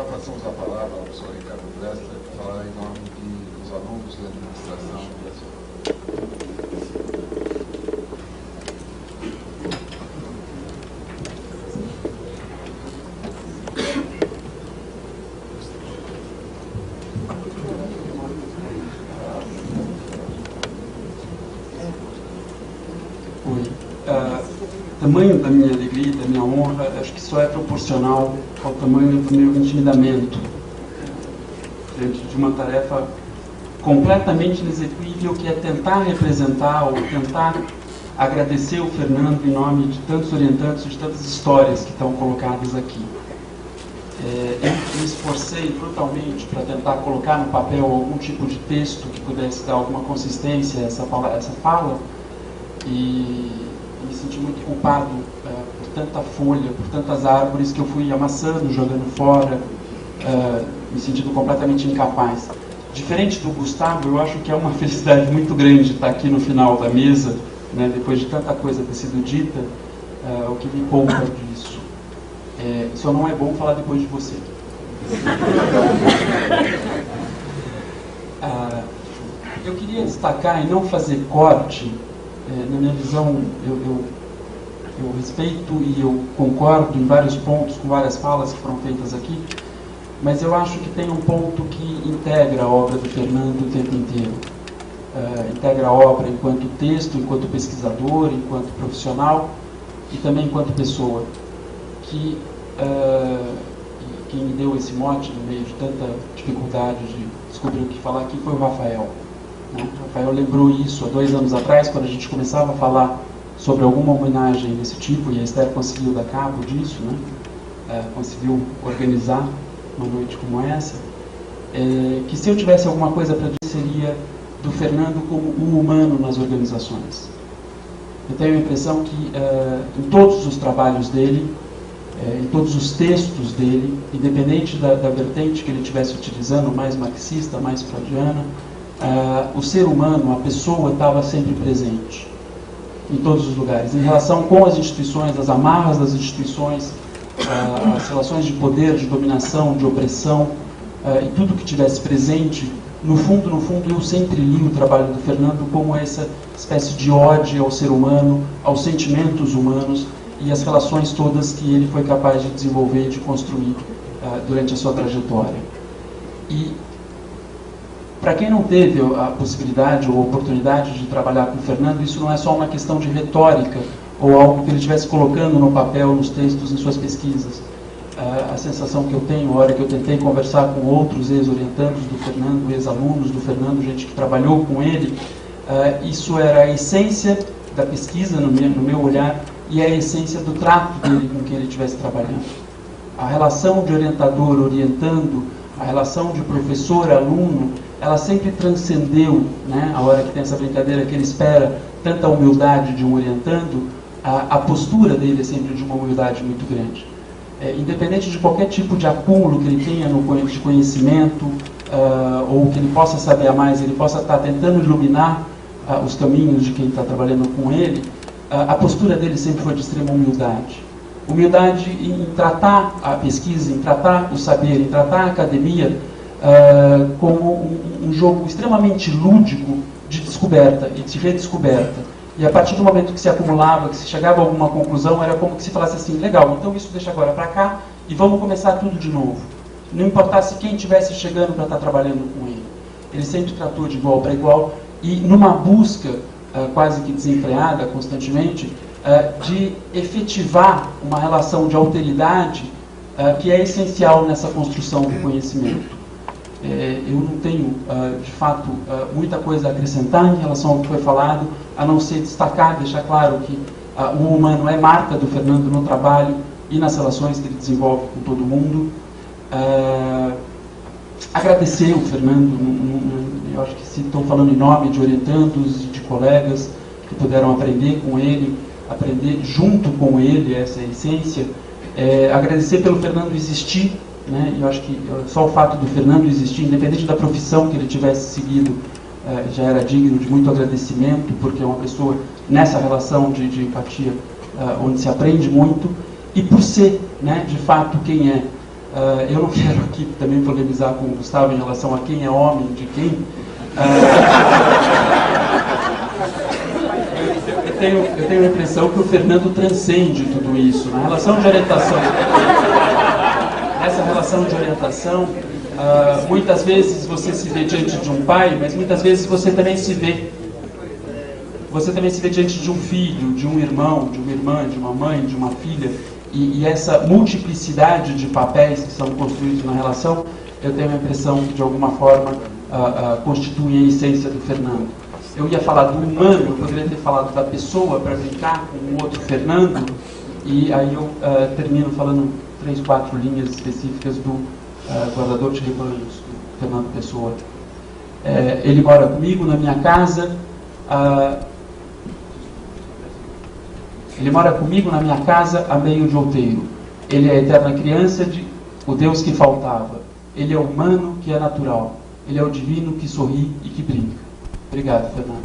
Agora passamos a palavra ao professor Ricardo Dressler para falar em nome dos alunos da administração e O tamanho da minha alegria, da minha honra, acho que só é proporcional ao tamanho do meu intimidamento diante de uma tarefa completamente inexequível, que é tentar representar ou tentar agradecer o Fernando em nome de tantos orientantes, de tantas histórias que estão colocadas aqui. Eu me esforcei brutalmente para tentar colocar no papel algum tipo de texto que pudesse dar alguma consistência a essa fala, e me senti muito culpado por tanta folha, por tantas árvores que eu fui amassando, jogando fora, me sentindo completamente incapaz. Diferente do Gustavo, eu acho que é uma felicidade muito grande estar aqui no final da mesa, né, depois de tanta coisa ter sido dita, o que me poupa disso. Só não é bom falar depois de você. Eu queria destacar e não fazer corte. Na minha visão, eu respeito e eu concordo em vários pontos com várias falas que foram feitas aqui, mas eu acho que tem um ponto que integra a obra do Fernando o tempo inteiro. Integra a obra enquanto texto, enquanto pesquisador, enquanto profissional e também enquanto pessoa. Que quem me deu esse mote no meio de tanta dificuldade de descobrir o que falar aqui foi o Rafael. O Rafael lembrou isso há 2 anos atrás, quando a gente começava a falar sobre alguma homenagem desse tipo, e a Esther conseguiu dar cabo disso, né? Conseguiu organizar uma noite como essa, que se eu tivesse alguma coisa para dizer seria do Fernando como um humano nas organizações. Eu tenho a impressão que em todos os trabalhos dele, em todos os textos dele, independente da vertente que ele estivesse utilizando, mais marxista, mais freudiana, o ser humano, a pessoa, estava sempre presente em todos os lugares, em relação com as instituições, as amarras das instituições, as relações de poder, de dominação, de opressão, e tudo que tivesse presente. No fundo, eu sempre li o trabalho do Fernando como essa espécie de ode ao ser humano, aos sentimentos humanos e às relações todas que ele foi capaz de desenvolver e de construir durante a sua trajetória. E para quem não teve a possibilidade ou a oportunidade de trabalhar com o Fernando, isso não é só uma questão de retórica ou algo que ele estivesse colocando no papel, nos textos, em suas pesquisas. A sensação que eu tenho, a hora que eu tentei conversar com outros ex-orientandos do Fernando, ex-alunos do Fernando, gente que trabalhou com ele, isso era a essência da pesquisa, no meu olhar, e a essência do trato dele com quem ele estivesse trabalhando. A relação de orientador orientando, a relação de professor-aluno, ela sempre transcendeu, né, a hora que tem essa brincadeira que ele espera tanta humildade de um orientando, a postura dele é sempre de uma humildade muito grande. Independente de qualquer tipo de acúmulo que ele tenha de conhecimento, ou que ele possa saber a mais, ele possa estar tentando iluminar os caminhos de quem está trabalhando com ele, a postura dele sempre foi de extrema humildade. Humildade em tratar a pesquisa, em tratar o saber, em tratar a academia como um jogo extremamente lúdico de descoberta e de redescoberta. E a partir do momento que se acumulava, que se chegava a alguma conclusão, era como que se falasse assim: legal, então isso deixa agora para cá e vamos começar tudo de novo. Não importasse quem estivesse chegando para estar trabalhando com ele. Ele sempre tratou de igual para igual e numa busca quase que desenfreada, constantemente, de efetivar uma relação de alteridade que é essencial nessa construção do conhecimento. Eu não tenho, de fato, muita coisa a acrescentar em relação ao que foi falado, a não ser destacar, deixar claro que o humano é marca do Fernando no trabalho e nas relações que ele desenvolve com todo mundo. Agradecer o Fernando, eu acho que se estou falando em nome de orientandos e de colegas que puderam aprender com ele, aprender junto com ele, essa é a essência. Agradecer pelo Fernando existir, né? Eu acho que só o fato do Fernando existir, independente da profissão que ele tivesse seguido, já era digno de muito agradecimento, porque é uma pessoa nessa relação de empatia onde se aprende muito, e por ser, né, de fato, quem é. Eu não quero aqui também polemizar com o Gustavo em relação a quem é homem de quem. Eu tenho a impressão que o Fernando transcende tudo isso. Na relação de orientação, nessa relação de orientação, muitas vezes você se vê diante de um pai, mas muitas vezes você também se vê diante de um filho, de um irmão, de uma irmã, de uma mãe, de uma filha, e essa multiplicidade de papéis que são construídos na relação, eu tenho a impressão que de alguma forma constitui a essência do Fernando. Eu ia falar do humano, eu poderia ter falado da pessoa para brincar com o outro Fernando, e aí eu termino falando 3, 4 linhas específicas do guardador de rebanhos, do Fernando Pessoa. Ele mora comigo na minha casa. Ele mora comigo na minha casa a meio de outeiro. Ele é a eterna criança, o Deus que faltava. Ele é o humano que é natural. Ele é o divino que sorri e que brinca. Obrigado, Fernando.